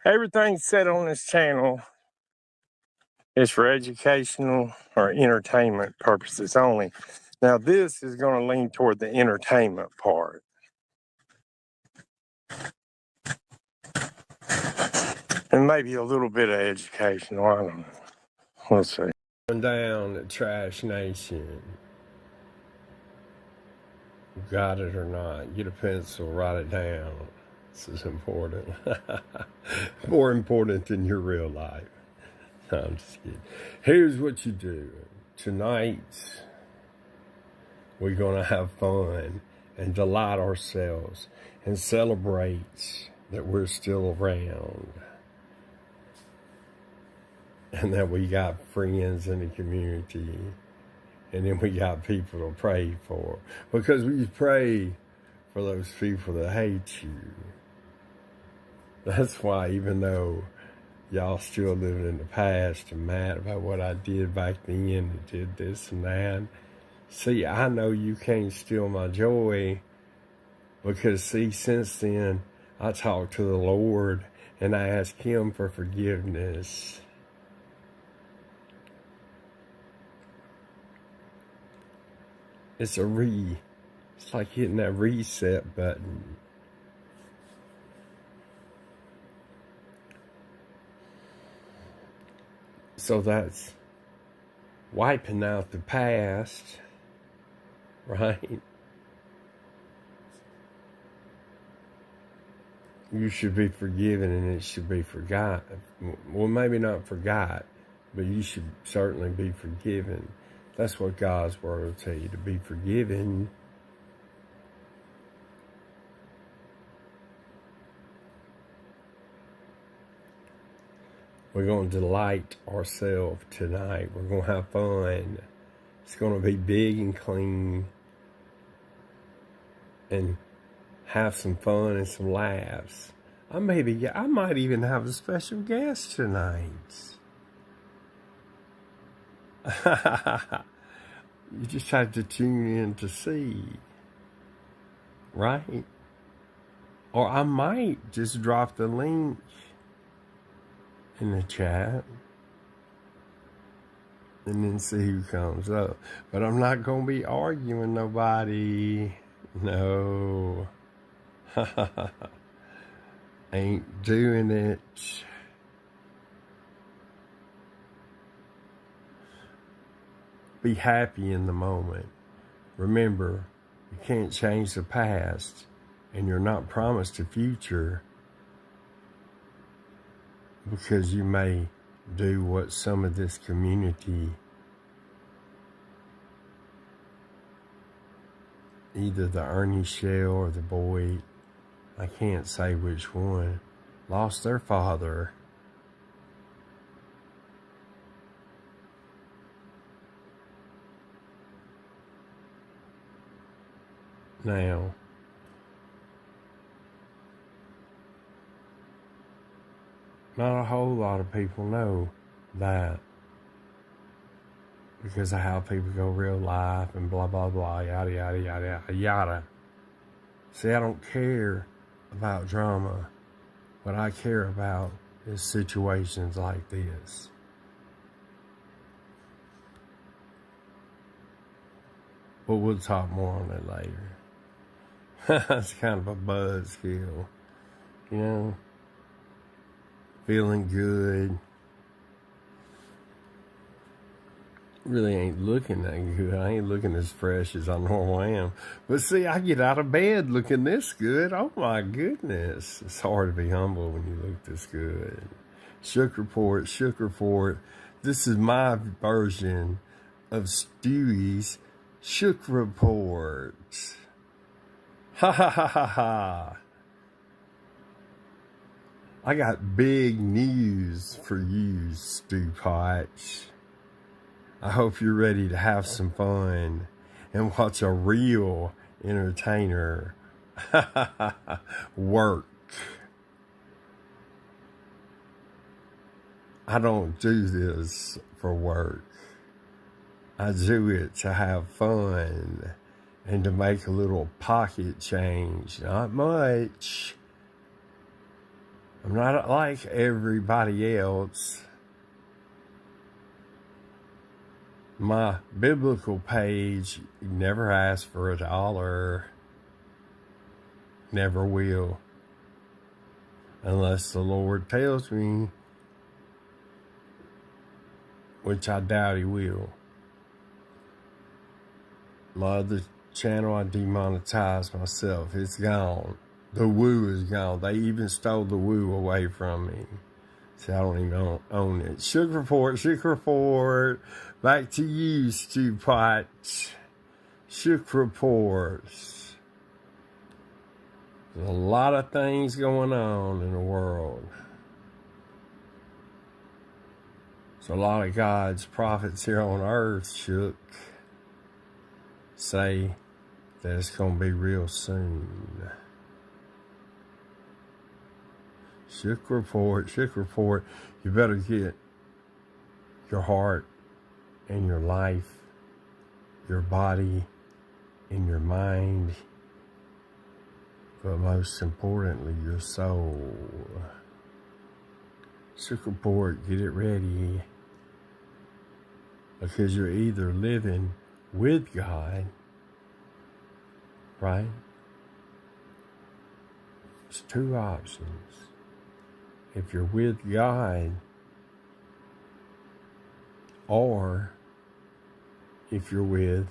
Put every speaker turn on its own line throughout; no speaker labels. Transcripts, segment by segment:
Everything said on this channel is for educational or entertainment purposes only. Now, this is going to lean toward the entertainment part. And maybe a little bit of educational, I don't know. We'll see. Down at Trash Nation. Got it or not, get a pencil, write it down. This is important. More important than your real life. No, I'm just kidding. Here's what you do. Tonight, we're going to have fun and delight ourselves and celebrate that we're still around. And that we got friends in the community. And then we got people to pray for. Because we pray for those people that hate you. That's why, even though y'all still living in the past and mad about what I did back then and did this and that, see, I know you can't steal my joy. Because, see, since then, I talked to the Lord and I asked Him for forgiveness. It's like hitting that reset button. So that's wiping out the past, right? You should be forgiven and it should be forgot. Well, maybe not forgot, but you should certainly be forgiven. That's what God's word will tell you, to be forgiven. We're going to delight ourselves tonight. We're going to have fun. It's going to be big and clean. And have some fun and some laughs. I might even have a special guest tonight. You just have to tune in to see, right? Or I might just drop the link in the chat and then see who comes up. But I'm not going to be arguing nobody. No. Ain't doing it. Be happy in the moment. Remember, you can't change the past, and you're not promised a future because you may do what some of this community, either the Ernie Shell or the Boyd, I can't say which one, lost their father. Now, not a whole lot of people know that because of how people go real life and blah, blah, blah, yada, yada, yada, yada. See, I don't care about drama. What I care about is situations like this. But we'll talk more on that later. It's kind of a buzzkill, you know? Feeling good. Really ain't looking that good. I ain't looking as fresh as I normally am. But see, I get out of bed looking this good. Oh my goodness. It's hard to be humble when you look this good. Shook Report. This is my version of Stewie's Shook Report. Ha ha ha ha ha. I got big news for you, Stew Potch. I hope you're ready to have some fun and watch a real entertainer work. I don't do this for work. I do it to have fun and to make a little pocket change. Not much, I'm not like everybody else. My biblical page never asks for $1. Never will. Unless the Lord tells me, which I doubt he will. My other channel, I demonetized myself. It's gone. The woo is gone. They even stole the woo away from me. See, I don't even own it. Shook Report. Back to you, Stu Potts. Shook Reports. There's a lot of things going on in the world. So a lot of God's prophets here on earth, Shook, say that it's going to be real soon. Shook Report. You better get your heart and your life, your body and your mind, but most importantly, your soul. Shook Report, get it ready. Because you're either living with God, right? There's two options. If you're with God, or if you're with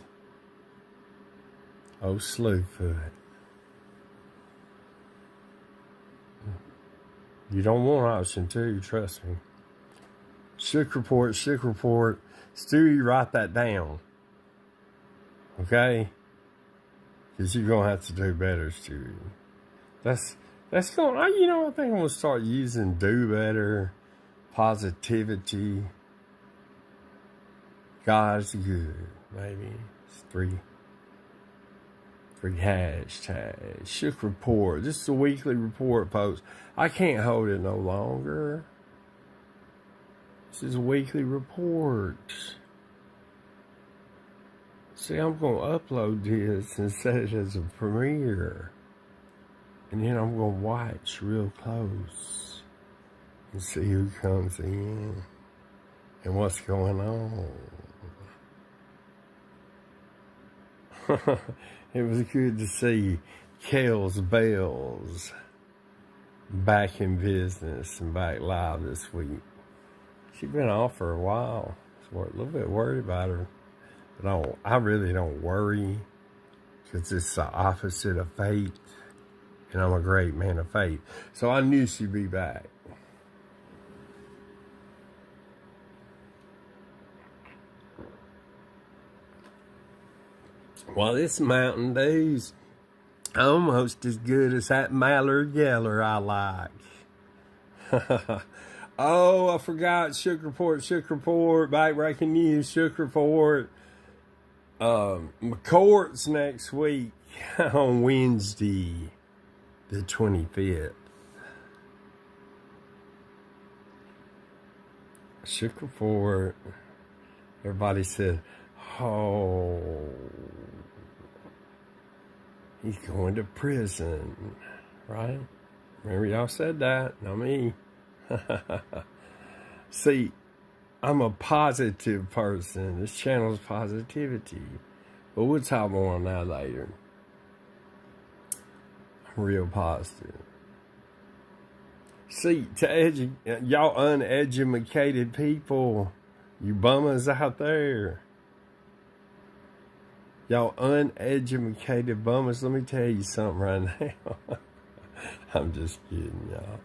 Slewfoot. You don't want option 2, trust me. Shook Report. Stewie, write that down. Okay? Because you're going to have to do better, Stewie. That's going, I think I'm going to start using do better, positivity. God's good, maybe. It's three hashtags. Shook Report. This is a weekly report, folks. I can't hold it no longer. This is a weekly report. See, I'm going to upload this and set it as a premiere. And then I'm going to watch real close and see who comes in and what's going on. It was good to see Kels Bells back in business and back live this week. She's been off for a while. So a little bit worried about her. But I really don't worry because it's the opposite of faith. And I'm a great man of faith. So I knew she'd be back. Well, this Mountain Dew's almost as good as that Mallard Yeller I like. Oh, I forgot. Shook Report. Back-breaking news. Shook Report. McCourt's next week on Wednesday, the 25th. Shook Report. Everybody said, oh, he's going to prison, right? Remember y'all said that, not me. See, I'm a positive person. This channel's positivity. But we'll talk more on that later. I'm real positive. See, to y'all uneducated people, you bummers out there. Y'all uneducated bummers, let me tell you something right now. I'm just kidding, y'all.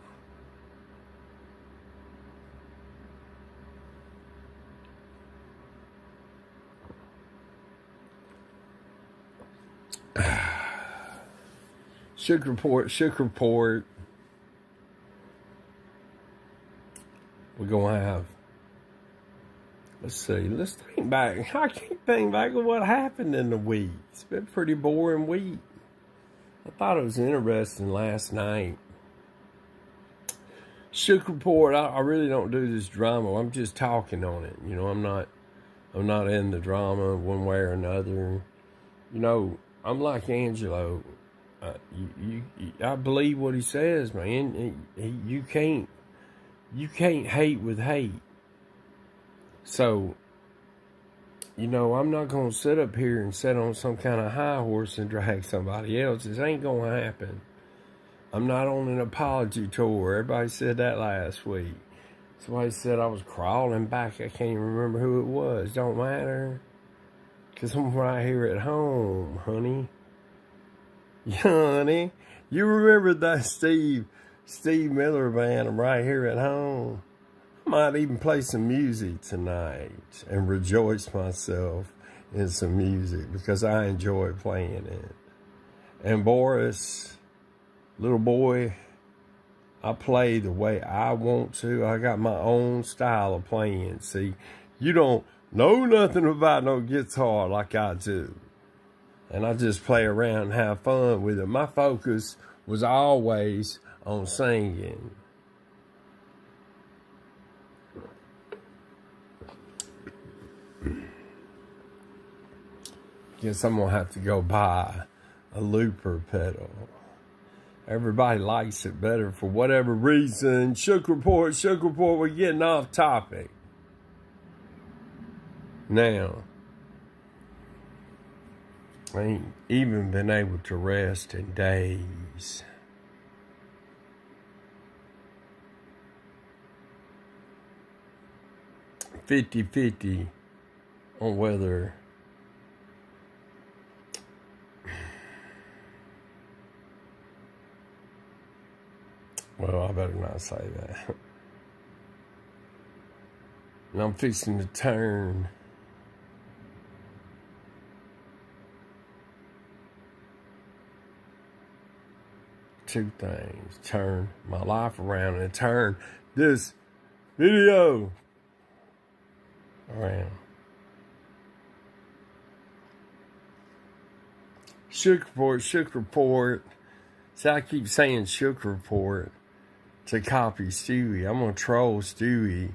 Shook Report. We're going to have, let's think back. I can't think back of what happened in the week. It's been a pretty boring week. I thought it was interesting last night. Shook Report, I really don't do this drama. I'm just talking on it. I'm not in the drama one way or another. I'm like Angelo. I believe what he says, man. You can't hate with hate. So, I'm not going to sit up here and sit on some kind of high horse and drag somebody else. This ain't going to happen. I'm not on an apology tour. Everybody said that last week. Somebody said I was crawling back. I can't even remember who it was. Don't matter. Because I'm right here at home, honey. Yeah, honey. You remember that Steve Miller Band? I'm right here at home. I might even play some music tonight and rejoice myself in some music because I enjoy playing it. And Boris, little boy, I play the way I want to. I got my own style of playing. See, you don't know nothing about no guitar like I do. And I just play around and have fun with it. My focus was always on singing. Guess I'm going to have to go buy a looper pedal. Everybody likes it better for whatever reason. Shook Report, we're getting off topic. Now, I ain't even been able to rest in days. $50-50 on whether well, I better not say that. And I'm fixing to turn two things. Turn my life around and turn this video around. Shook Report. See, I keep saying Shook Report to copy Stewie. I'm going to troll Stewie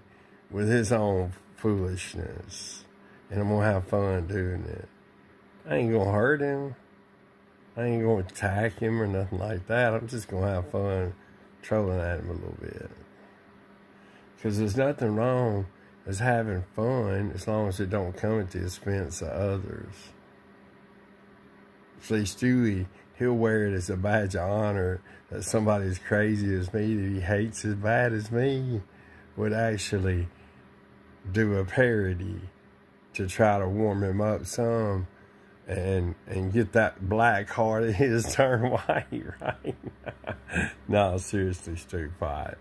with his own foolishness. And I'm going to have fun doing it. I ain't going to hurt him. I ain't going to attack him or nothing like that. I'm just going to have fun trolling at him a little bit. Because there's nothing wrong as having fun as long as it don't come at the expense of others. See, Stewie, he'll wear it as a badge of honor that somebody as crazy as me that he hates as bad as me would actually do a parody to try to warm him up some and get that black heart of his turn white, right? No, seriously, Street Fight.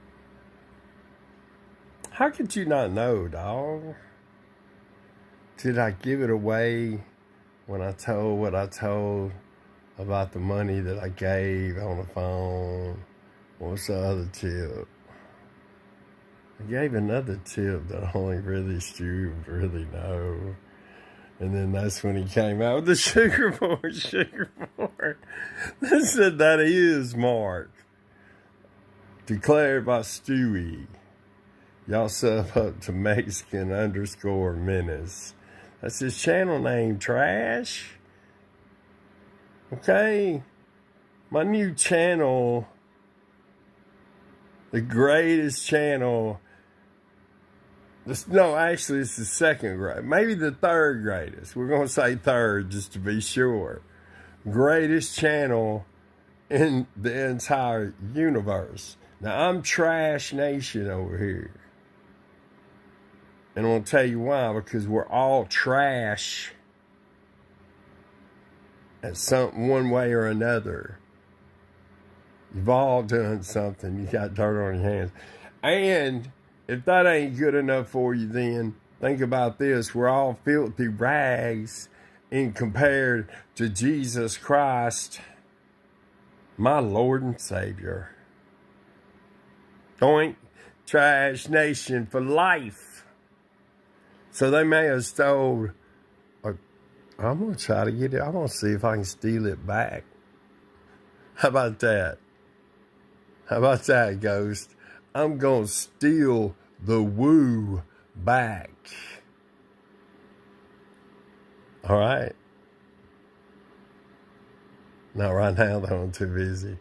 How could you not know, dog? Did I give it away when I told what I told about the money that I gave on the phone? What's the other tip? I gave another tip that only really Stu would really know. And then that's when he came out with the sugar board. They said that is Mark. Declared by Stewie. Y'all sub up to Mexican_menace. That's his channel name, trash. Okay? My new channel, the greatest channel. No, actually, it's the second great. Maybe the third greatest. We're going to say third just to be sure. Greatest channel in the entire universe. Now, I'm Trash Nation over here. And I'm going to tell you why. Because we're all trash at one way or another. You've all done something. You got dirt on your hands. And if that ain't good enough for you, then think about this. We're all filthy rags in compared to Jesus Christ, my Lord and Savior. Doink. Trash Nation for life. So they may have stole. I'm going to try to get it. I'm going to see if I can steal it back. How about that? How about that, Ghost? I'm going to steal the woo back. All right? Not right now, though. I'm too busy.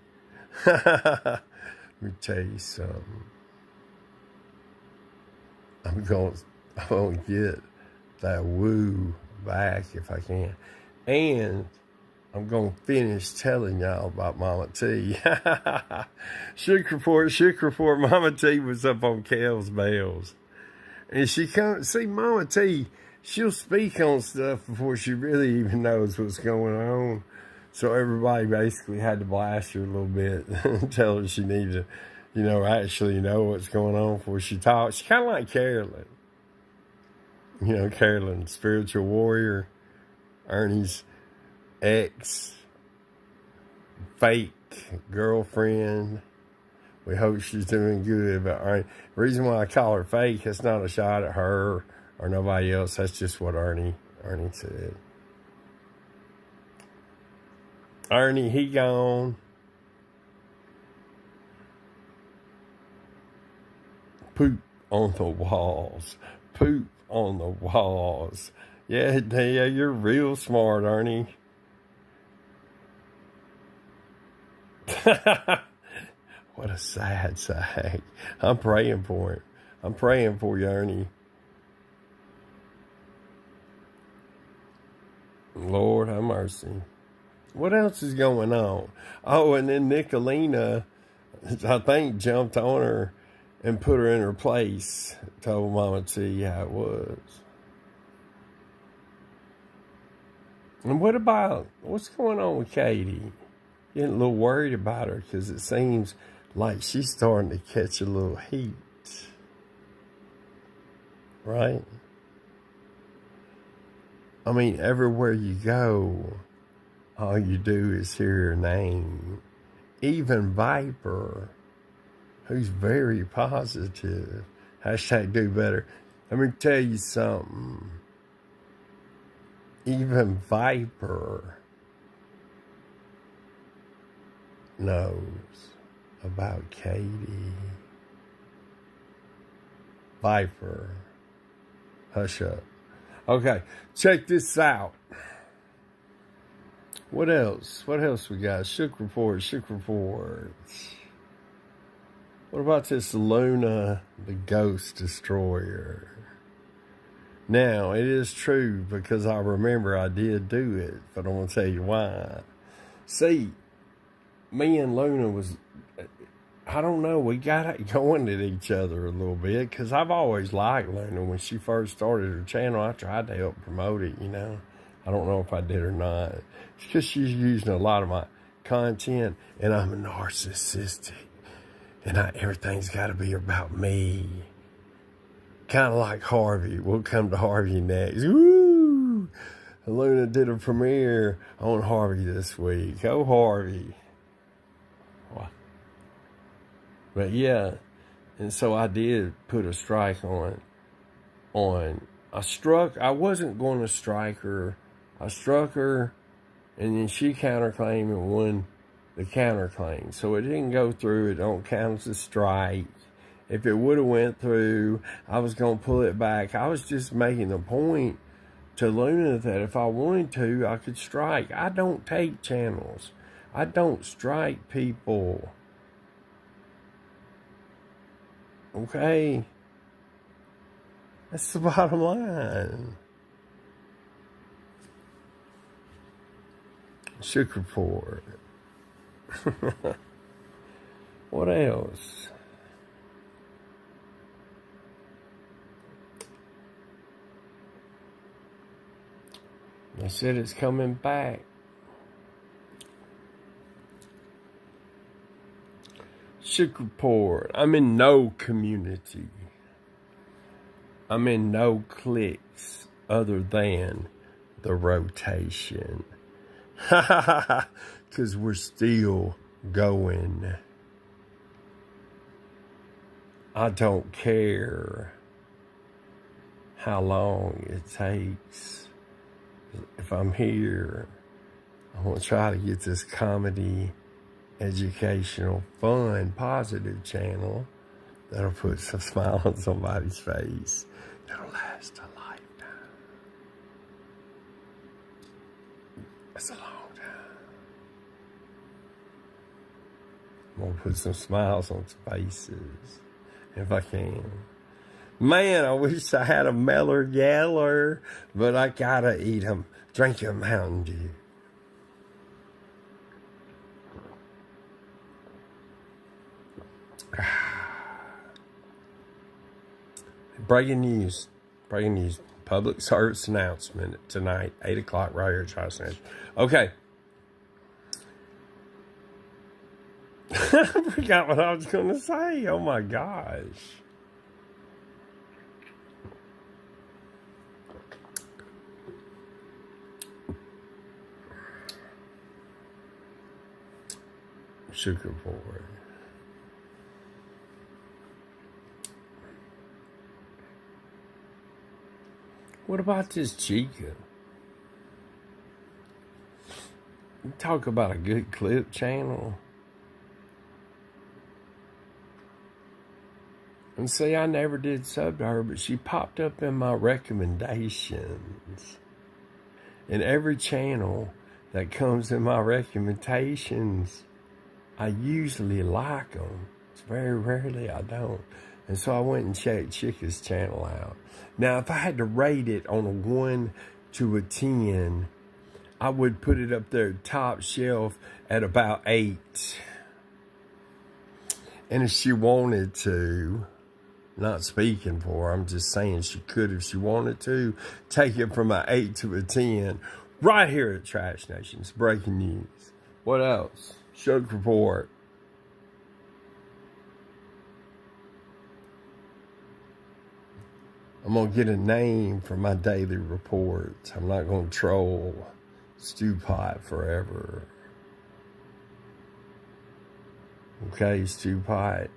Let me tell you something. I'm gonna get that woo back if I can. And I'm going to finish telling y'all about Mama T. Shook report. Mama T was up on Kel's Bells. And she comes, see, Mama T, she'll speak on stuff before she really even knows what's going on. So everybody basically had to blast her a little bit and tell her she needed to, actually know what's going on before she talks. She's kind of like Carolyn. Carolyn, spiritual warrior, Ernie's ex, fake girlfriend. We hope she's doing good. But the reason why I call her fake, it's not a shot at her or nobody else. That's just what Ernie said. Ernie, he gone. Poop on the walls. Poop on the walls. Yeah, you're real smart, Ernie. What a sad sack. I'm praying for him. I'm praying for you, Ernie. Lord have mercy. What else is going on? Oh, and then Nicolina, I think, jumped on her and put her in her place. Told Mama T how it was. And what's going on with Katie? Getting a little worried about her because it seems like she's starting to catch a little heat. Right? I mean, everywhere you go, all you do is hear her name. Even Viper, who's very positive. Hashtag do better. Let me tell you something. Even Viper knows about Katie. Viper, hush up. Okay, check this out. What else? What else we got? Shook reports. What about this Luna, the Ghost Destroyer? Now, it is true because I remember I did do it, but I'm going to tell you why. See, me and Luna I don't know, we got it going at each other a little bit because I've always liked Luna. When she first started her channel, I tried to help promote it, I don't know if I did or not. It's because she's using a lot of my content, and I'm a narcissistic, and everything's got to be about me. Kind of like Harvey. We'll come to Harvey next. Woo! Luna did a premiere on Harvey this week. Oh, Harvey. What? But yeah, and so I did put a strike on. I wasn't going to strike her. I struck her, and then she counterclaimed and won the counterclaim. So it didn't go through. It don't count as a strike. If it would have went through, I was going to pull it back. I was just making the point to Luna that if I wanted to, I could strike. I don't take channels. I don't strike people. Okay? That's the bottom line. Shook report. What else? They said it's coming back. Shook report. I'm in no community. I'm in no cliques other than the rotation. Because we're still going. I don't care how long it takes. If I'm here, I want to try to get this comedy, educational, fun, positive channel that'll put some smile on somebody's face. That'll last a lifetime. That's a long time. I'm going to put some smiles on some faces if I can. Man, I wish I had a Meller Geller, but I gotta eat them. Drink a Mountain Dew. Breaking news. Breaking news. Public service announcement tonight, 8 o'clock, right here at Tri-State. Okay. I forgot what I was going to say. Oh, my gosh. Sugar board. What about this Chica? You talk about a good clip channel. And see, I never did sub to her, but she popped up in my recommendations. And every channel that comes in my recommendations, I usually like them. It's very rarely I don't. And so I went and checked Chica's channel out. Now, if I had to rate it on a 1 to a 10, I would put it up there top shelf at about 8. And if she wanted to, not speaking for her, I'm just saying she could, if she wanted to, take it from an 8 to a 10 right here at Trash Nations. Breaking news. What else? Shug Report. I'm going to get a name for my daily reports. I'm not going to troll Stew Pot forever. Okay, Stew Pot.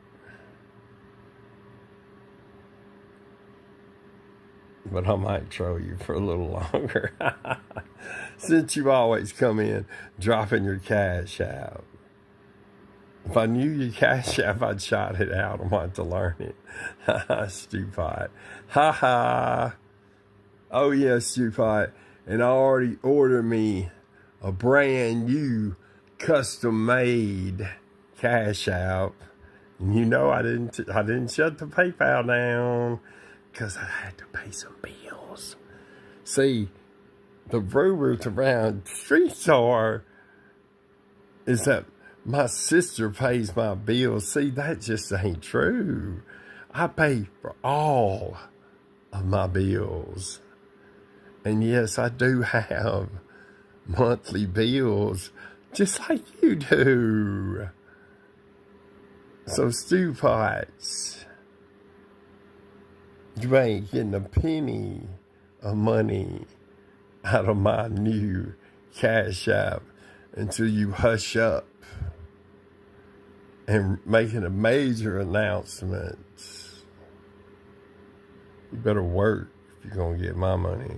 But I might troll you for a little longer. Since you always come in dropping your cash out. If I knew your cash app, I'd shout it out. I want to learn it. Stupid. Ha ha. Oh, yeah, stupid. And I already ordered me a brand new custom made cash app. And you know I didn't shut the PayPal down because I had to pay some bills. See, the rumors around streets are is that my sister pays my bills. See, that just ain't true. I pay for all of my bills. And yes, I do have monthly bills, just like you do. So, Stew Pots, you ain't getting a penny of money out of my new cash app until you hush up and making a major announcement. You better work if you're going to get my money.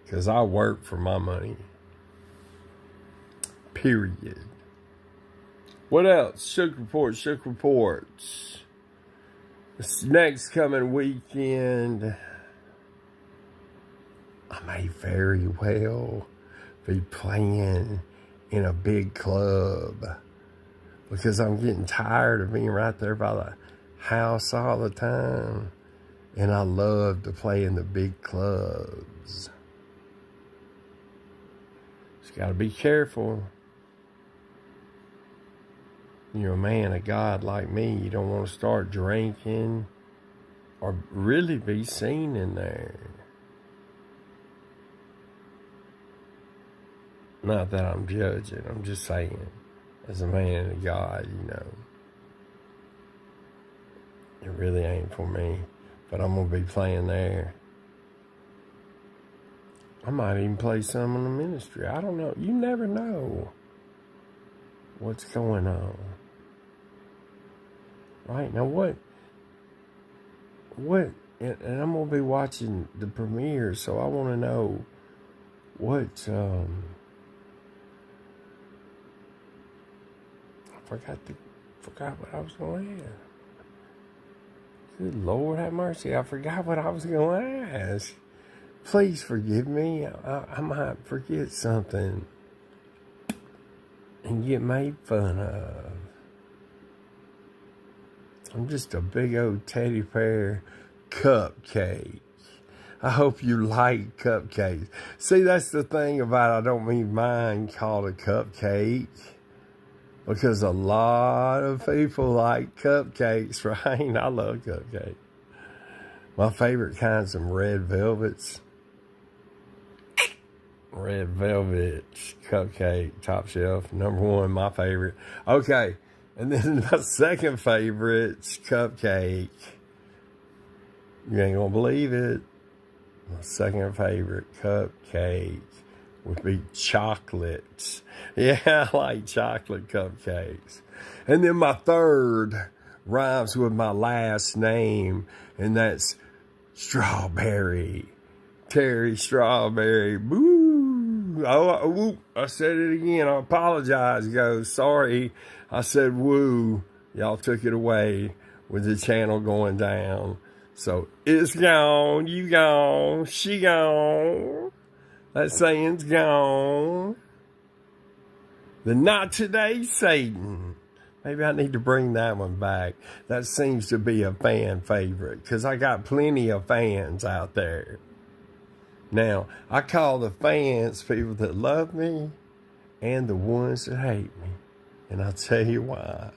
Because I work for my money. Period. What else? Shook reports. This next coming weekend, I may very well be playing in a big club. Because I'm getting tired of being right there by the house all the time. And I love to play in the big clubs. Just got to be careful. You're a man of God like me. You don't want to start drinking or really be seen in there. Not that I'm judging. I'm just saying. As a man of God, you know, it really ain't for me. But I'm going to be playing there. I might even play some in the ministry. I don't know. You never know what's going on. Right? Now what, and I'm going to be watching the premiere, so I want to know what, forgot what I was going to ask. Good Lord have mercy. I forgot what I was going to ask. Please forgive me. I might forget something and get made fun of. I'm just a big old teddy bear cupcake. I hope you like cupcakes. See, that's the thing about I don't mean mine called a cupcake. Because a lot of people like cupcakes, right? I love cupcakes. My favorite kind's some red velvets. Red velvet cupcake, top shelf, number one, my favorite. Okay, and then my second favorite's cupcake. You ain't gonna believe it. My second favorite cupcake would be chocolates. Yeah, I like chocolate cupcakes. And then my third rhymes with my last name, and that's strawberry. Terry Strawberry. Boo! Oh, I said it again. I apologize, guys. Sorry. I said woo. Y'all took it away with the channel going down. So it's gone. You gone. She gone. That saying's gone. The not today Satan. Maybe I need to bring that one back. That seems to be a fan favorite because I got plenty of fans out there. Now, I call the fans people that love me and the ones that hate me. And I'll tell you why.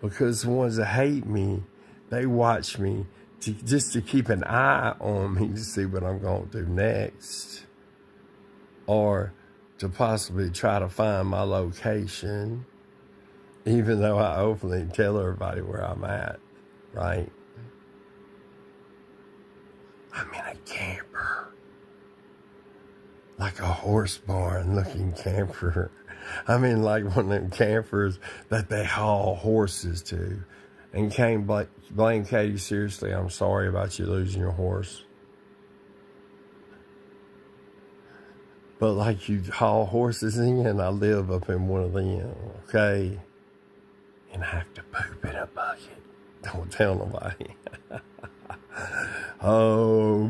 Because the ones that hate me, they watch me just to keep an eye on me to see what I'm going to do next. Or to possibly try to find my location, even though I openly tell everybody where I'm at, right? I'm in a camper. Like a horse barn looking camper. I mean, like one of them campers that they haul horses to. And can't blame Katie, seriously, I'm sorry about you losing your horse. But like you haul horses in, I live up in one of them, okay? And I have to poop in a bucket. Don't tell nobody. Oh,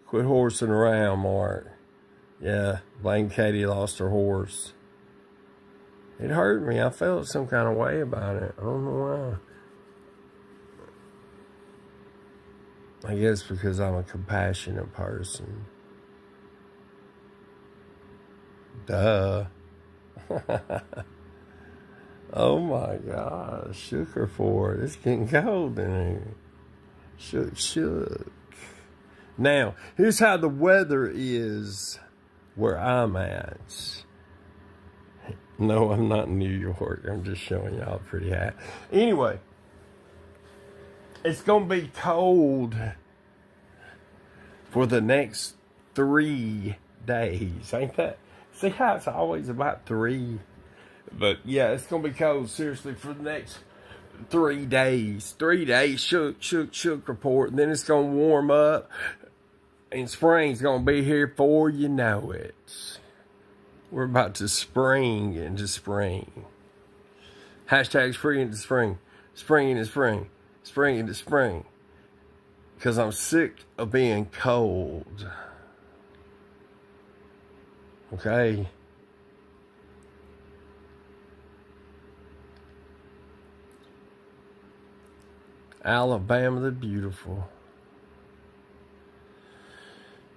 quit horsing around, Mark. Yeah, blame Katie lost her horse. It hurt me. I felt some kind of way about it. I don't know why. I guess because I'm a compassionate person. Duh. Oh my gosh. Shook her for it. It's getting cold in here. Shook. Now, here's how the weather is where I'm at. No, I'm not in New York. I'm just showing y'all pretty hot. Anyway, it's going to be cold for the next 3 days. Ain't that? See how it's always about 3? But yeah, it's going to be cold, seriously, for the next 3 days. 3 days, shook report. And then it's going to warm up. And spring's going to be here before you know it. We're about to spring into spring. Hashtag spring into spring. Spring into spring. Spring into spring. Because I'm sick of being cold. Okay? Alabama the beautiful.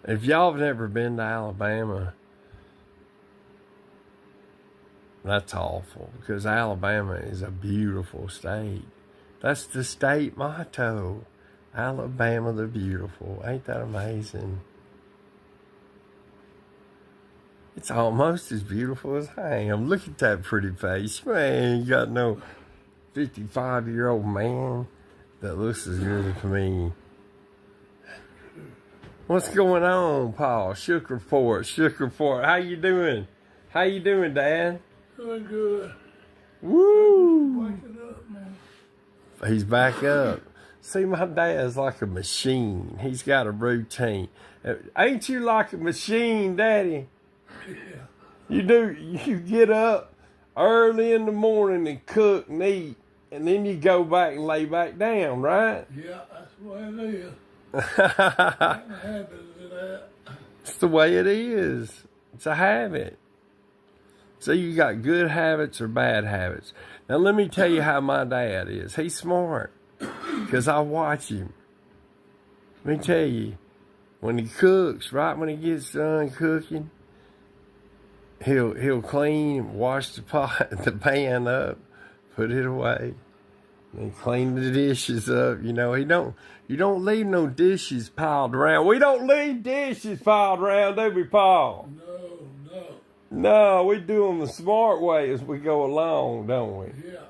If y'all have never been to Alabama, that's awful, because Alabama is a beautiful state. That's the state motto. Alabama the beautiful. Ain't that amazing? It's almost as beautiful as I am. Look at that pretty face. Man, you got no 55-year-old man that looks as good as me. What's going on, Paul? Shook report. How you doing? How you doing, Dad?
Doing good.
Woo!
Waking up, man.
He's back up. See, my dad's like a machine. He's got a routine. Ain't you like a machine, Daddy?
Yeah.
You do. You get up early in the morning and cook and eat, and then you go back and lay back down, right?
Yeah, that's the way it is. I'm a habit of that.
It's the way it is. It's a habit. So you got good habits or bad habits. Now let me tell you how my dad is. He's smart because I watch him. Let me tell you, when he cooks, right when he gets done cooking, he'll clean, wash the the pan up, put it away, and clean the dishes up. You know, you don't leave no dishes piled around. We don't leave dishes piled around, do we, Paul?
No.
No, we do them the smart way as we go along, don't we?
Yeah.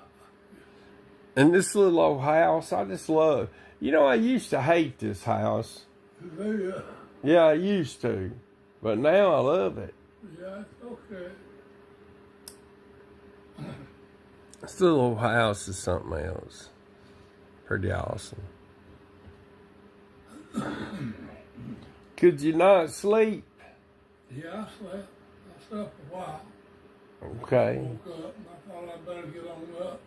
And this little old house, I just love. You know, I used to hate this house.
Yeah.
Yeah, I used to. But now I love it.
Yeah, it's okay.
This little old house is something else. Pretty awesome. Could you not sleep?
Yeah, I slept. I slept a while.
Okay.
Woke up and I thought I'd better get on up.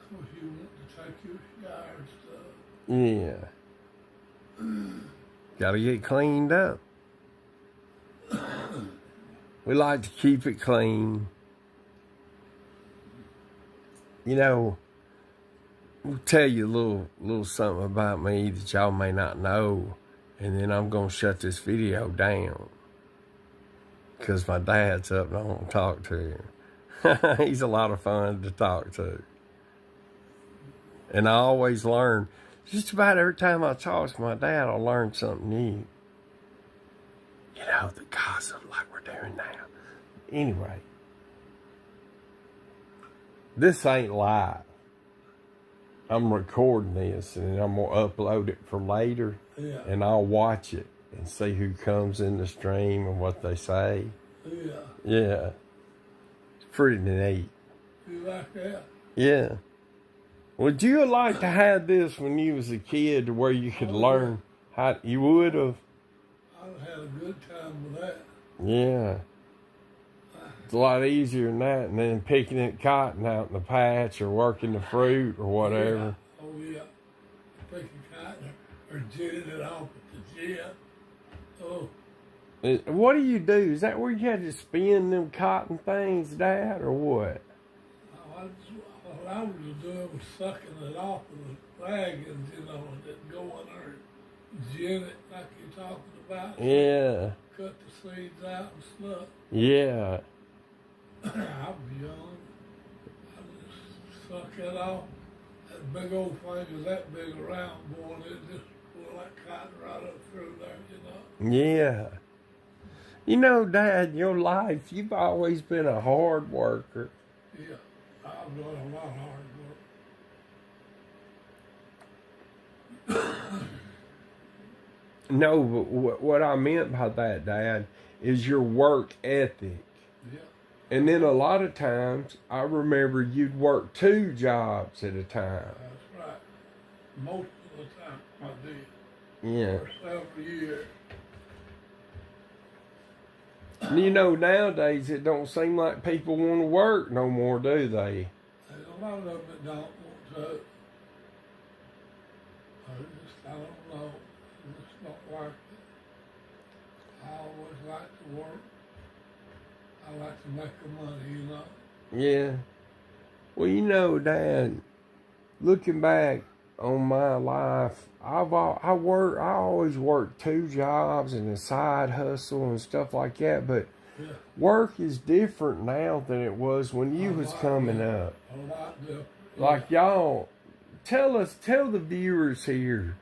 Of course, you want to take your shower and stuff.
Yeah. Gotta get cleaned up. We like to keep it clean. You know, I'll tell you a little something about me that y'all may not know, and then I'm gonna shut this video down because my dad's up and I want to talk to him. He's a lot of fun to talk to, and I always learn. Just about every time I talk to my dad, I'll learn something new. You know, the gossip like we're doing now. Anyway, this ain't live. I'm recording this and I'm going to upload it for later.
Yeah.
And I'll watch it and see who comes in the stream and what they say.
Yeah.
Yeah. It's pretty neat.
You like that?
Yeah. Would you have liked to have this when you was a kid to where you could learn how you would have?
I'd have had a good time with that.
Yeah. It's a lot easier than that, and then picking it cotton out in the patch or working the fruit or whatever.
Yeah. Oh, yeah. Picking cotton or jetting it off at the jet. Oh,
What do you do? Is that where you had to spin them cotton things, Dad, or what?
all I was doing was sucking it off with the wagons, you know, and then go in there and jet it like you're talking about.
Yeah.
Cut the seeds out and stuff.
Yeah.
I was young. I just suck it off. That big old thing was that big around, boy, and it just pulled that cotton right up through there, you know.
Yeah. You know, Dad, in your life, you've always been a hard worker.
Yeah, I've done a lot of hard work.
No, but what I meant by that, Dad, is your work ethic.
Yeah.
And then a lot of times, I remember you'd work 2 jobs at a time.
That's right. Most of the time I did.
Yeah.
For several years.
You know, nowadays, it don't seem like people want to work no more, do they?
There's a lot of them that don't want to. I don't know. I just don't like it. I always like to work. I like to make the money, you know.
Yeah. Well, you know, Dad, looking back on my life, I always worked 2 jobs and a side hustle and stuff like that, but
Yeah.
work is different now than it was when you was coming up.
A lot different.
Like y'all, tell the viewers here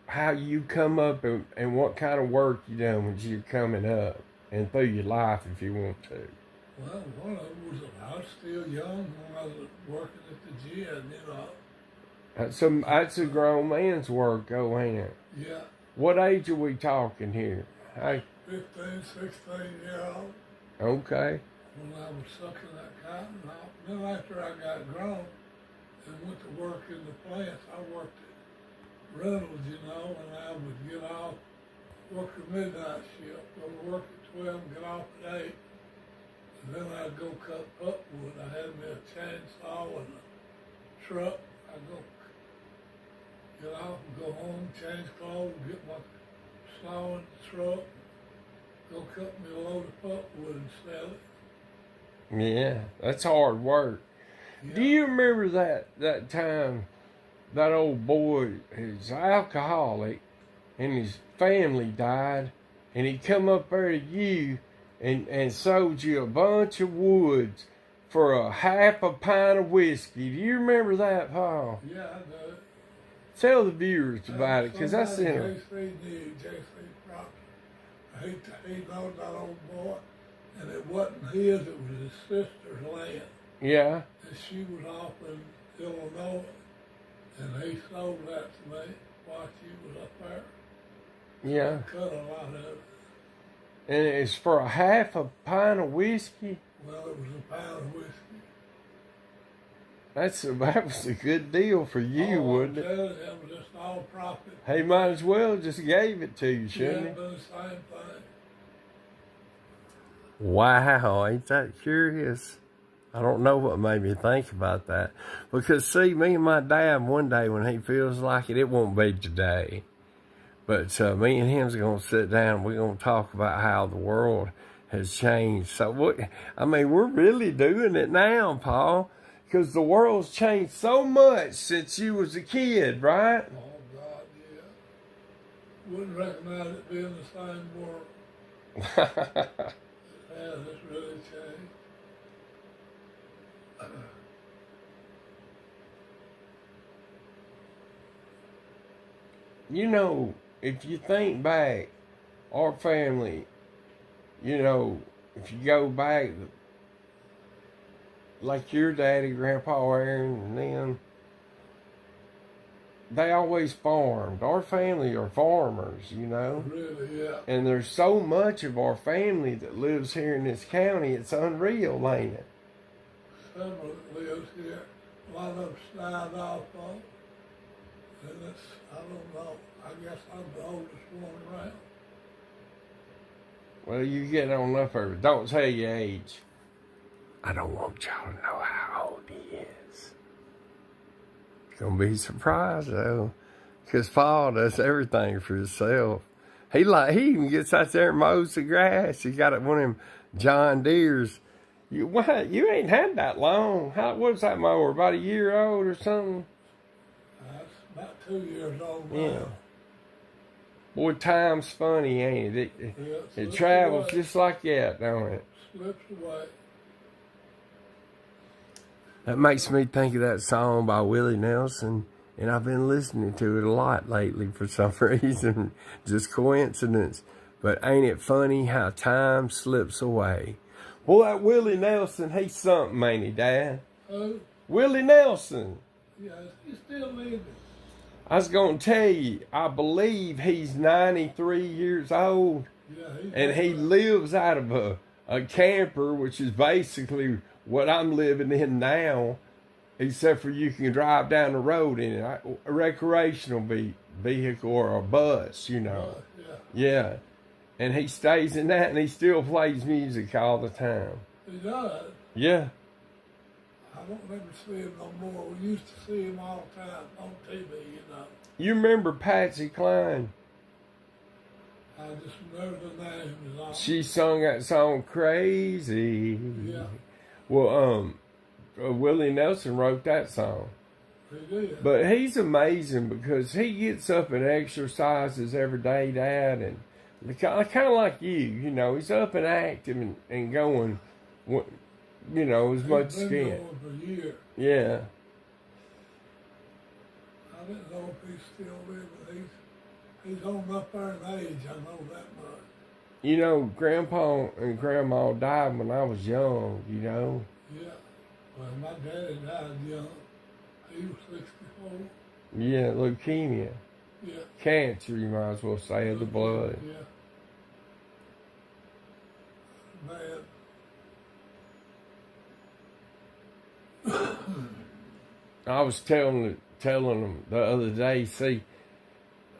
how you come up and what kind of work you done when you're coming up and through your life if you want to.
Well, one of them was I was still young when I was working at the gym, you know.
That's a grown man's work, go ahead.
Yeah.
What age are we talking here? Hey,
15, 16-year-old.
okay.
When I was sucking that cotton off. Then after I got grown and went to work in the plants, I worked at Reynolds, you know, and I would get off, work the midnight shift, go to work at 12 and get off at 8. And then I'd go cut pulpwood. I had me a chainsaw and a truck. I'd go get off and go home, change clothes, get my saw in the truck, go cut me a load of pulpwood and sell it.
Yeah, that's hard work.
Yeah.
Do you remember that time that old boy is alcoholic and his family died and he come up there to you and sold you a bunch of woods for a half a pint of whiskey? Do you remember that, Paul?
Yeah, I do.
Tell the viewers about it, because I seen him.
J.C. Proctor. He know that old boy, and it wasn't his, it was his sister's land.
Yeah.
And she was off in Illinois, and he sold that to me while she was up there.
Yeah.
I cut a lot of it.
And it's for a half a pint of whiskey?
Well, it was a pound of whiskey.
That was a good deal for you, wouldn't it?
It was just all profit.
He might as well just gave it to you, shouldn't he?
Do the same thing.
Wow, ain't that curious? I don't know what made me think about that. Because, see, me and my dad, one day when he feels like it won't be today. But me and him's going to sit down and we're going to talk about how the world has changed. So, we're really doing it now, Paul. Because the world's changed so much since you was a kid, right?
Oh, God, yeah. Wouldn't recognize it being the same world. Yeah, it's really changed.
You know, if you think back, our family, you know, if you go back, like your daddy, Grandpa Aaron, and them, they always farmed. Our family are farmers, you know.
Really, yeah.
And there's so much of our family that lives here in this county, it's unreal, ain't it?
Several lives here. A lot of them snide off on. And it's, I don't know. I guess I'm the oldest one around.
Well, you get on up there. Don't tell your age. I don't want y'all to know how old he is. You're going to be surprised, though. Because Paul does everything for himself. He even gets out there and mows the grass. He got one of them John Deere's. You ain't had that long. What was that mower? About a year old or something?
It's about 2 years old now.
Yeah. Boy, time's funny, ain't it? It
Slips
travels
away.
just like that, don't it?
Slips away.
That makes me think of that song by Willie Nelson, and I've been listening to it a lot lately for some reason, just coincidence. But ain't it funny how time slips away? Boy, that Willie Nelson, he's something, ain't he, Dad?
Oh,
Willie Nelson.
yeah, he's still living.
I was going to tell you, I believe he's 93 years old,
Yeah,
and he lives out of a camper, which is basically what I'm living in now, except for you can drive down the road in it, a recreational vehicle or a bus, you know. Yeah. And he stays in that, and he still plays music all the time.
He does.
Yeah.
I don't ever see him no more. We used to see him all the time on TV, you know.
You remember Patsy Cline?
I just remember the name.
She sung that song Crazy.
Yeah.
Well, Willie Nelson wrote that song.
He did.
But he's amazing because he gets up and exercises every day, Dad, and kind of like you know, he's up and active and going, you know, as much as
He's
he
been
can.
going for years.
Yeah.
I didn't know if he's still living. He's on up there in age, I know that much.
You know, Grandpa and Grandma died when I was young, you know.
Yeah. Well, my daddy died young. He was 64.
Yeah, leukemia.
Yeah.
Cancer, you might as well say, of the blood.
Yeah. Bad.
I was telling them the other day, see,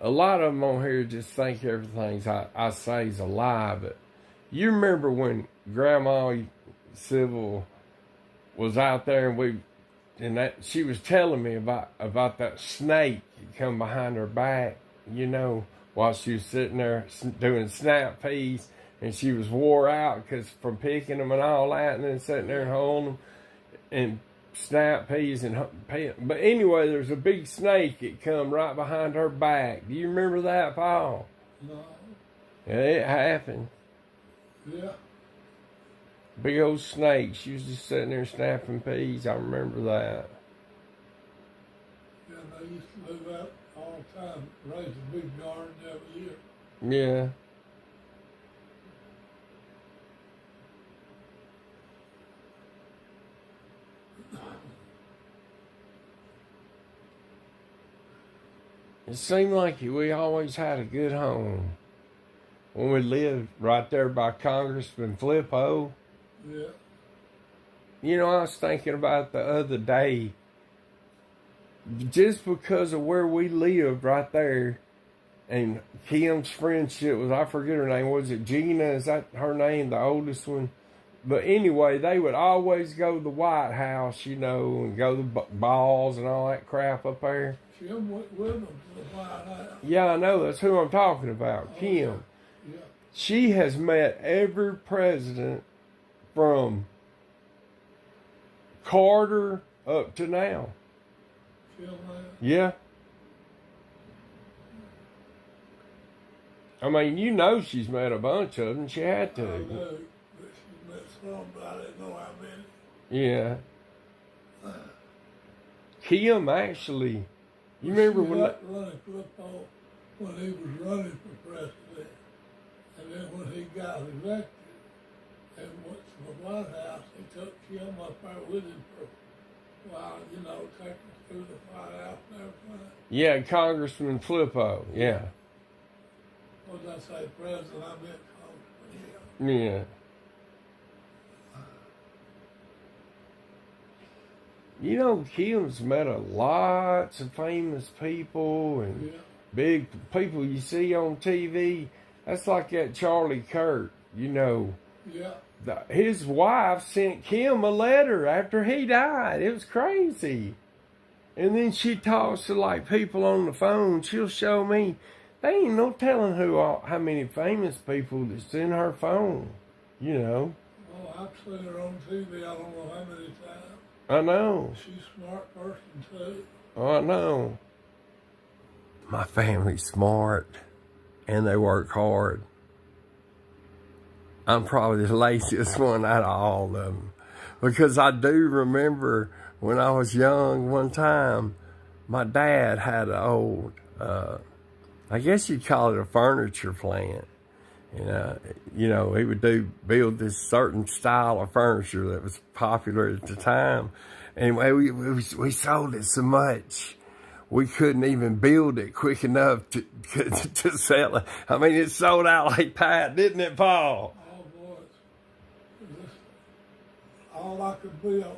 a lot of them on here just think everything I say is a lie, but you remember when Grandma Civil was out there and she was telling me about that snake that come behind her back, you know, while she was sitting there doing snap peas, and she was wore out because from picking them and all that, and then sitting there and holding them and snap peas and but anyway, there's a big snake that come right behind her back. Do you remember that, Paul?
No.
Yeah, it happened.
Yeah.
Big old snake. She was just sitting there snapping peas. I remember that.
Yeah, they used to do that all the time. Raise a big garden every year.
Yeah. It seemed like we always had a good home. When we lived right there by Congressman Flippo.
Yeah.
You know, I was thinking about the other day, just because of where we lived right there, and Kim's friendship was, I forget her name, was it Gina? Is that her name, the oldest one? But anyway, they would always go to the White House, you know, and go to balls and all that crap up there.
Kim went with them to the White House.
Yeah, I know, that's who I'm talking about, Kim.
Yeah.
She has met every president from Carter up to now. Yeah. I mean, you know she's met a bunch of them. She had to.
I know, but she met some, but I didn't know how many.
Yeah. Kim actually, you remember when...
running football when he was running for president. And then when he got elected and went to the White House, he took Kim up there with him for a while, you know, taking him through the White House and everything.
Yeah, Congressman Flippo, yeah.
What did I say, President? I meant Congressman,
yeah. Yeah. You know, Kim's met a lots of famous people and big people you see on TV. That's like that Charlie Kirk, you know.
Yeah.
His wife sent Kim a letter after he died. It was crazy. And then she talks to like people on the phone. She'll show me. They ain't no telling how many famous people that's in her phone, you know.
Oh, I've seen her on TV. I don't know how many times.
I know.
She's a smart person too.
Oh, I know. My family's smart. And they work hard. I'm probably the laziest one out of all of them. Because I do remember when I was young one time, my dad had an old, I guess you'd call it a furniture plant. And, you know, he would build this certain style of furniture that was popular at the time. Anyway, we sold it so much. We couldn't even build it quick enough to sell it. I mean, it sold out like that, didn't it, Paul?
Oh, boy. All I could build,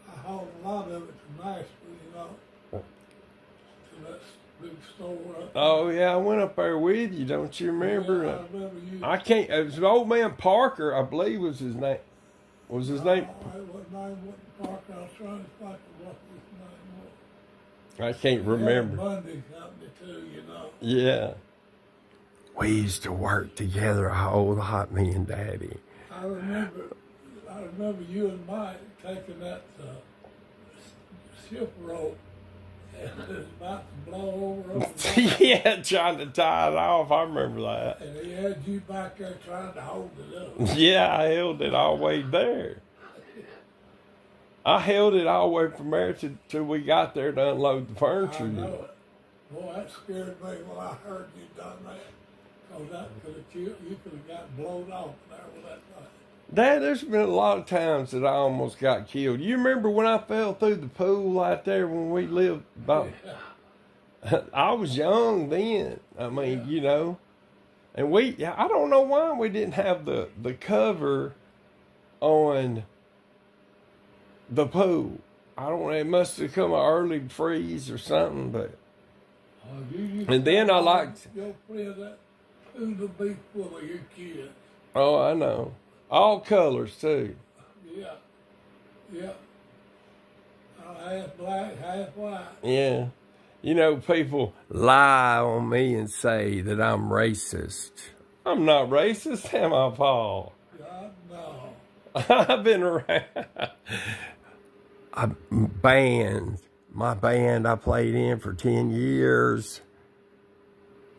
I hauled a lot of it to Nashville, you know, to that big store.
Oh, yeah, I went up there with you, don't you remember?
Yeah, I remember you.
I can't, it was an old man Parker, I believe was his name. Was his name?
What name wasn't Parker? I was trying to think of what his name was.
I can't remember.
Bundy Company too, you know.
Yeah. We used to work together a whole lot, me and Daddy.
I remember you and Mike taking that ship rope and it was about to blow over.
Yeah, trying to tie it off. I remember that.
And he had you back there trying to hold it up.
Yeah, I held it all the way there. I held it all the way from there till we got there to unload the furniture.
I know it. Boy, that scared me when I heard you done that. Because that could have killed, you could have got blown off there with that thing.
Dad, there's been a lot of times that I almost got killed. You remember when I fell through the pool out there when we lived about... Yeah. I was young then. I mean, you know. And I don't know why we didn't have the cover on the pool. I don't know, it must have come an early freeze or something, but... and then I liked...
Your friend, that pool to be full of your kids.
Oh, I know. All colors, too.
Yeah. Yeah. Half black, half white.
Yeah. You know, people lie on me and say that I'm racist. I'm not racist, am I, Paul?
God, no.
I've been around. Bands. My band I played in for 10 years.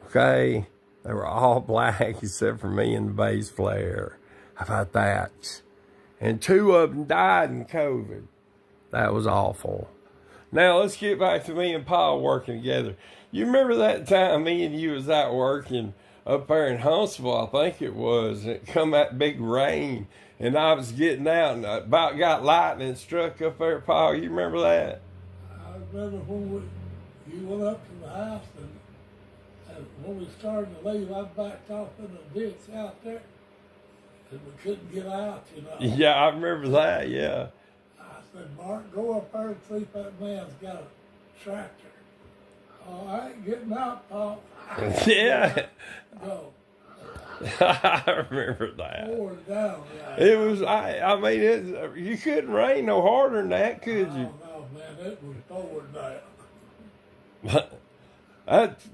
Okay? They were all black except for me and the bass player. How about that? And 2 of them died in COVID. That was awful. Now let's get back to me and Paul working together. You remember that time me and you was out working up there in Huntsville, I think it was, and it come that big rain, and I was getting out and I about got lightning struck up there, Paul. You remember that?
I remember when you went up to the house and when we started to leave, I backed off in the ditch out there and we couldn't get out, you know.
Yeah, I remember that, yeah.
I said, Mark, go up there and see if that man's got a tractor. Oh, I ain't getting out, Paul.
Yeah.
Go.
I remember that.
Pouring down.
It was, I mean, you couldn't rain no harder than that, could you?
Oh, no, man, it was pouring down.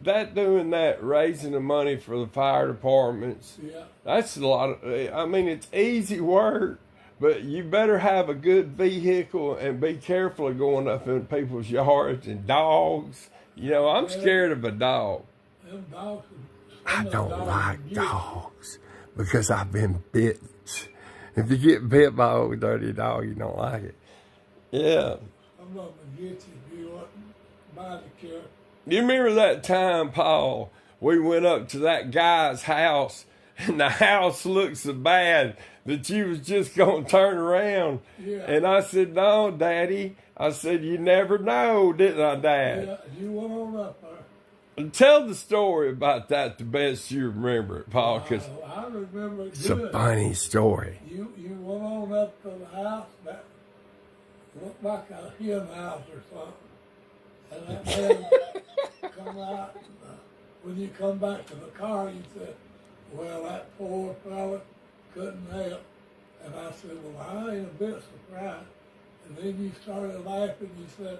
That doing that, raising the money for the fire departments,
Yeah.
that's a lot of, I mean, it's easy work, but you better have a good vehicle and be careful of going up in people's yards and dogs. You know, I'm scared of a dog.
Them dogs,
I don't like dogs because I've been bit. If you get bit by a dirty dog, you don't like it. Yeah.
I'm not going to get you if you want body care.
You remember that time, Paul, we went up to that guy's house and the house looked so bad that you was just going to turn around.
Yeah.
And I said, no, Daddy. I said, you never know, didn't I, Dad?
Yeah, you went on up there.
And tell the story about that the best you remember it, Paul, because
I remember it
it's a
good.
funny story.
You went on up to the house that looked like a hen house or something. And that man come out. When you come back to the car, you said, well, that poor fella couldn't help. And I said, well, I ain't a bit surprised. And then you started laughing. You said,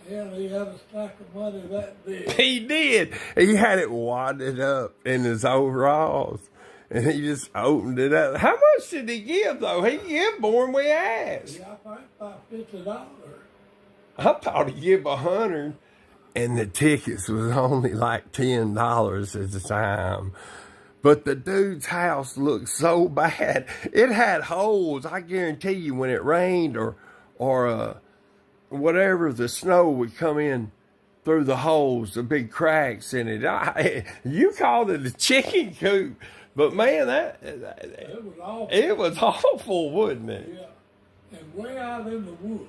hell, he had a stack of money that big.
He did. He had it wadded up in his overalls. And he just opened it up. How much did he give, though? He gave more than we asked.
Yeah, I think about $50.
I thought he'd give 100. And the tickets was only like $10 at the time. But the dude's house looked so bad. It had holes. I guarantee you when it rained or whatever, the snow would come in through the holes, the big cracks in it. You called it a chicken coop. But man,
It was awful.
it was awful, wasn't it?
Yeah. And way out in the woods.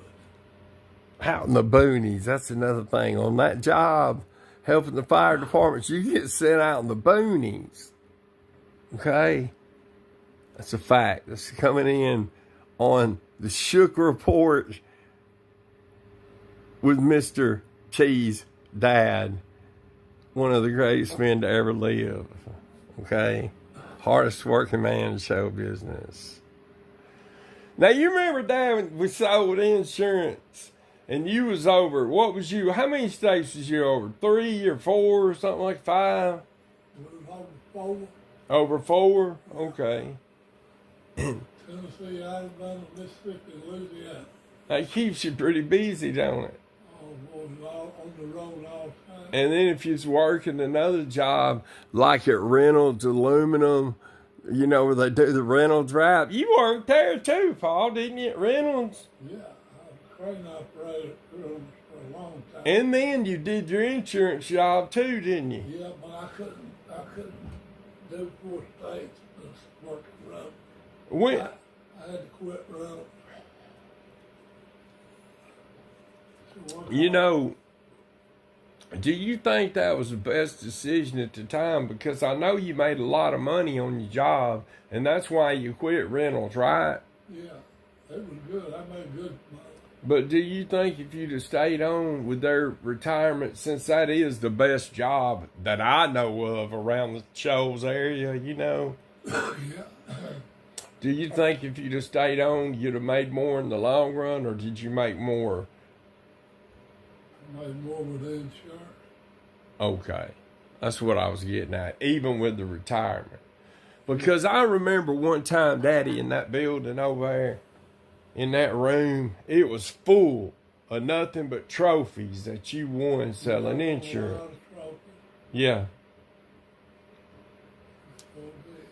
Out in the boonies, that's another thing. On that job, helping the fire departments, you get sent out in the boonies. Okay? That's a fact. That's coming in on the Shook Report with Mr. T's dad, one of the greatest men to ever live. Okay? Hardest working man in show business. Now, you remember, Dad, when we sold insurance and you was over, what was you, how many states was you over? 3 or 4 or something like 5?
It was over 4.
Over 4? Okay.
Tennessee, Alabama, Mississippi, Louisiana.
That keeps you pretty busy, don't it?
Oh, boy, all on the road all the time.
And then if you was working another job, like at Reynolds Aluminum, you know, where they do the Reynolds wrap, you worked there too, Paul, didn't you, at Reynolds?
Yeah, I was a crane operator for a long time.
And then you did your insurance job too, didn't you?
Yeah, but I couldn't do 4 states just working road.
When,
I had to quit running.
you know, do you think that was the best decision at the time? Because I know you made a lot of money on your job, and that's why you quit Reynolds, right?
Yeah, it was good. I made good money.
But do you think if you'd have stayed on with their retirement, since that is the best job that I know of around the Shoals area, you know,
Yeah.
do you think if you'd have stayed on, you'd have made more in the long run, or did you make more?
I made more with the insurance.
Okay. That's what I was getting at, even with the retirement. Because I remember one time, Daddy, in that building over there, in that room, it was full of nothing but trophies that you won selling insurance.
A lot of trophies.
Yeah.
So big.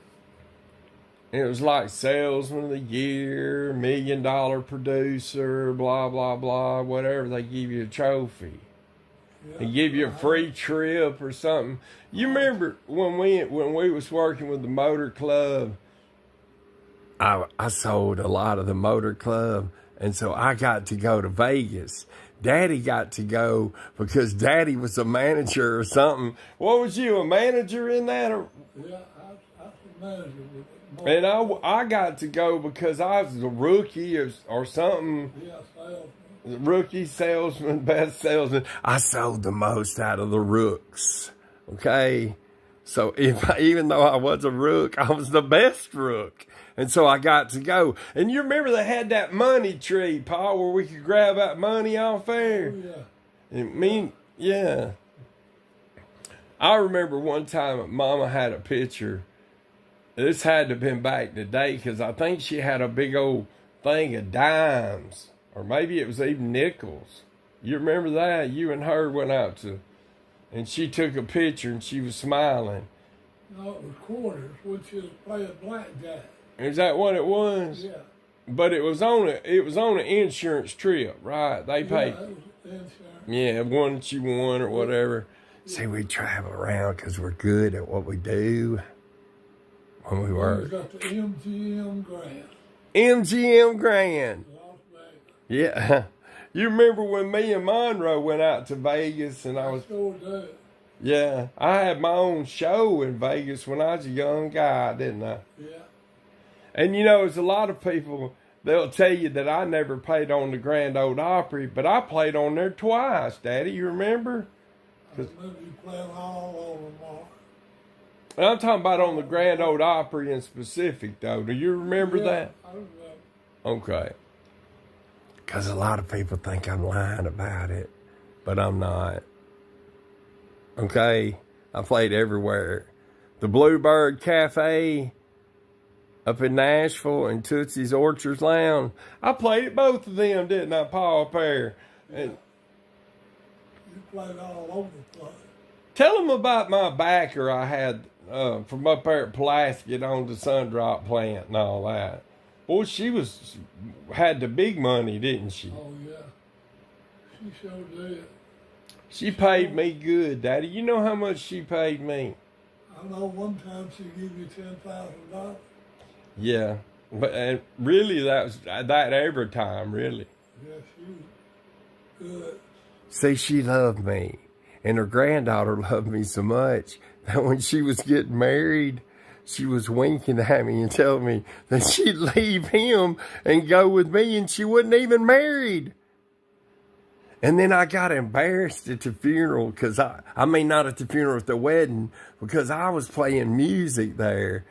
And it was like salesman of the year, $1 million producer, blah, blah, blah, whatever. They give you a trophy. They give you a free trip or something. You remember when we was working with the motor club, I sold a lot of the motor club, and so I got to go to Vegas. Daddy got to go because Daddy was a manager or something. What was you, a manager in that? Or?
Yeah, I was a manager with it.
And I got to go because I was a rookie or something.
Yeah, salesman.
Rookie salesman, best salesman. I sold the most out of the rooks. Okay? So even though I was a rook, I was the best rook. And so I got to go. And you remember they had that money tree, Paul, where we could grab that money off there?
Oh, yeah.
Yeah. I remember one time Mama had a picture. This had to have been back in the day because I think she had a big old thing of dimes. Or maybe it was even nickels. You remember that? You and her went out to, and she took a picture and she was smiling.
No, it was quarters when she was playing blackjack.
Is that what it was?
Yeah.
But it was on an insurance trip, right? They paid.
Yeah, it was insurance.
Yeah, one that you won or whatever. See, we travel around because we're good at what we do. When we
We
work.
got the MGM Grand.
MGM Grand.
Las Vegas.
Yeah. You remember when me and Monroe went out to Vegas and I was,
Sure do.
yeah, I had my own show in Vegas when I was a young guy, didn't I?
Yeah.
And you know, there's a lot of people, they'll tell you that I never played on the Grand Ole Opry, but I played on there twice, Daddy. You remember?
I remember you playing all over Mark.
And I'm talking about on the Grand Ole Opry in specific, though. Do you remember
Yeah,
that?
I remember.
Okay. Because a lot of people think I'm lying about it, but I'm not. Okay? I played everywhere. The Bluebird Cafe up in Nashville and Tootsie's Orchards Lounge. I played at both of them, didn't I, Paul Pair? And
You played all over the place.
tell them about my backer I had from up there at Pulaski on the Sundrop plant and all that. Boy, she had the big money, didn't she?
Oh, yeah. She sure did.
She paid me good, Daddy. You know how much she paid me?
I know one time she gave you $10,000.
Yeah, but really that was that every time, really.
Yeah, she was good.
See, she loved me, and her granddaughter loved me so much that when she was getting married, she was winking at me and telling me that she'd leave him and go with me, and she wasn't even married. And then I got embarrassed at the funeral because I mean, not at the funeral, at the wedding, because I was playing music there.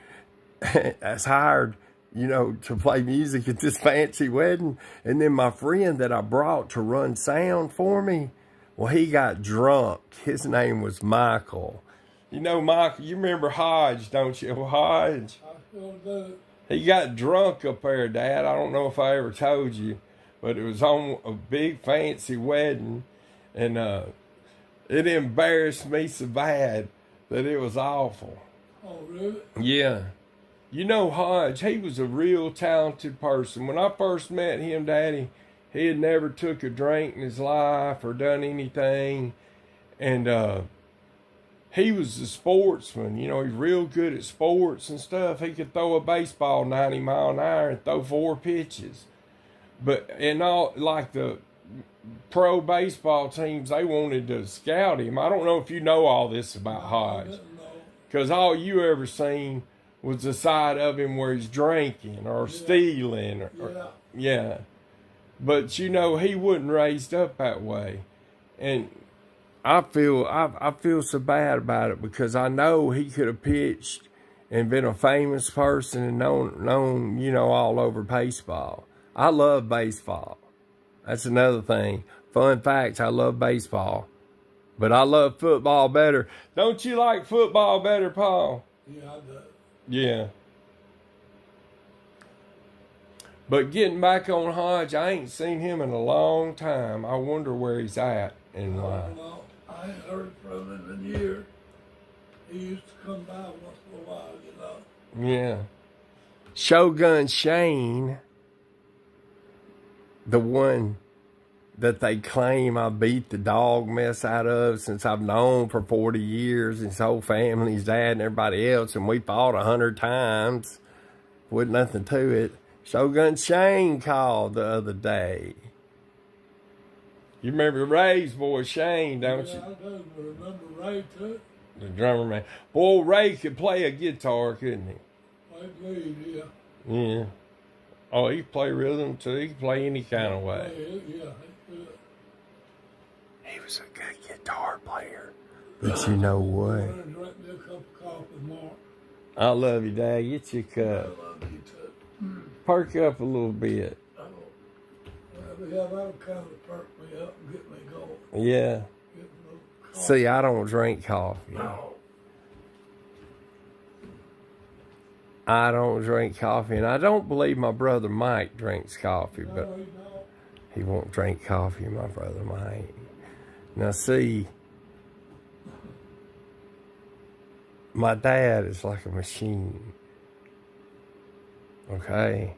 As hired, you know, to play music at this fancy wedding. And then my friend that I brought to run sound for me, well, he got drunk. His name was Michael. You know, Michael, you remember Hodge, don't you? Hodge.
I still do.
He got drunk up there, Dad. I don't know if I ever told you, but it was on a big fancy wedding. And it embarrassed me so bad that it was awful.
Oh, really?
Yeah. You know, Hodge, he was a real talented person. When I first met him, Daddy, he had never took a drink in his life or done anything. And he was a sportsman. You know, he's real good at sports and stuff. He could throw a baseball 90 mile an hour and throw 4 pitches. But in all, like the pro baseball teams, they wanted to scout him. I don't know if you know all this about
I
Hodge.
didn't know.
Because all you ever seen was the side of him where he's drinking or stealing. Yeah. But, you know, he wasn't raised up that way. And I feel so bad about it because I know he could have pitched and been a famous person and known, you know, all over baseball. I love baseball. That's another thing. Fun facts, I love baseball. But I love football better. Don't you like football better, Paul?
Yeah, I do.
Yeah. But getting back on Hodge, I ain't seen him in a long time. I wonder where he's at in
I
life.
don't know. I ain't heard from him in years. He used to come by once in a while, you know.
Yeah. Shogun Shane, the one that they claim I beat the dog mess out of since I've known for 40 years, his whole family, his dad and everybody else, and we fought 100 times with nothing to it. Shogun Shane called the other day. You remember Ray's boy Shane, don't you?
Yeah, I do, but remember Ray too?
The drummer man. Boy, Ray could play a guitar, couldn't he?
Played lead, yeah.
Yeah. Oh, he could play rhythm too. He could play any kind of way.
Yeah, he could.
He was a good guitar player. But you know what?
I'm gonna drink me a cup of coffee, Mark.
I love you, Dad. Get your
I
cup.
love you too.
Perk up a little bit.
Yeah, that'll kind of perk me up and get me going.
Yeah.
Get me a little coffee.
See, I don't drink coffee.
No.
I don't drink coffee, and I don't believe my brother Mike drinks coffee, but
No, he don't.
he won't drink coffee, my brother Mike. Now, see, my dad is like a machine. Okay?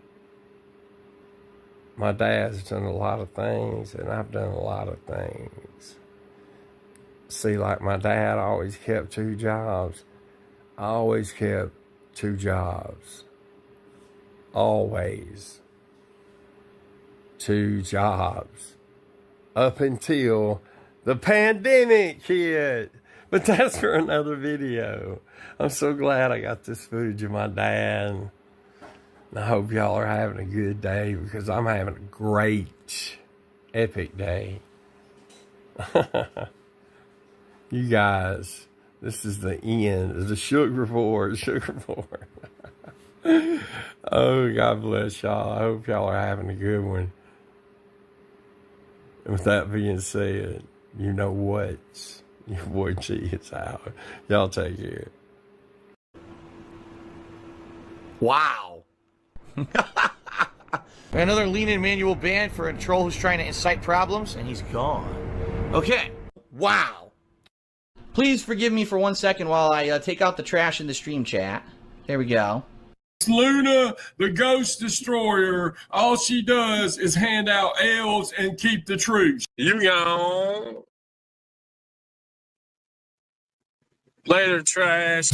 My dad's done a lot of things, and I've done a lot of things. See, like my dad always kept 2 jobs. I always kept 2 jobs. Always. 2 jobs. Up until the pandemic hit. But that's for another video. I'm so glad I got this footage of my dad. And I hope y'all are having a good day, because I'm having a great, epic day. You guys, this is the end of the Shook Report. Shook Report. Oh, God bless y'all. I hope y'all are having a good one. And with that being said, you know what? Your boy G is out. Y'all take care.
Wow. Another lean and manual banned for a troll who's trying to incite problems, and he's gone. Okay. Wow. Please forgive me for 1 second while I take out the trash in the stream chat. There we go.
Luna, the ghost destroyer, all she does is hand out L's and keep the truth. You gone. Later, trash.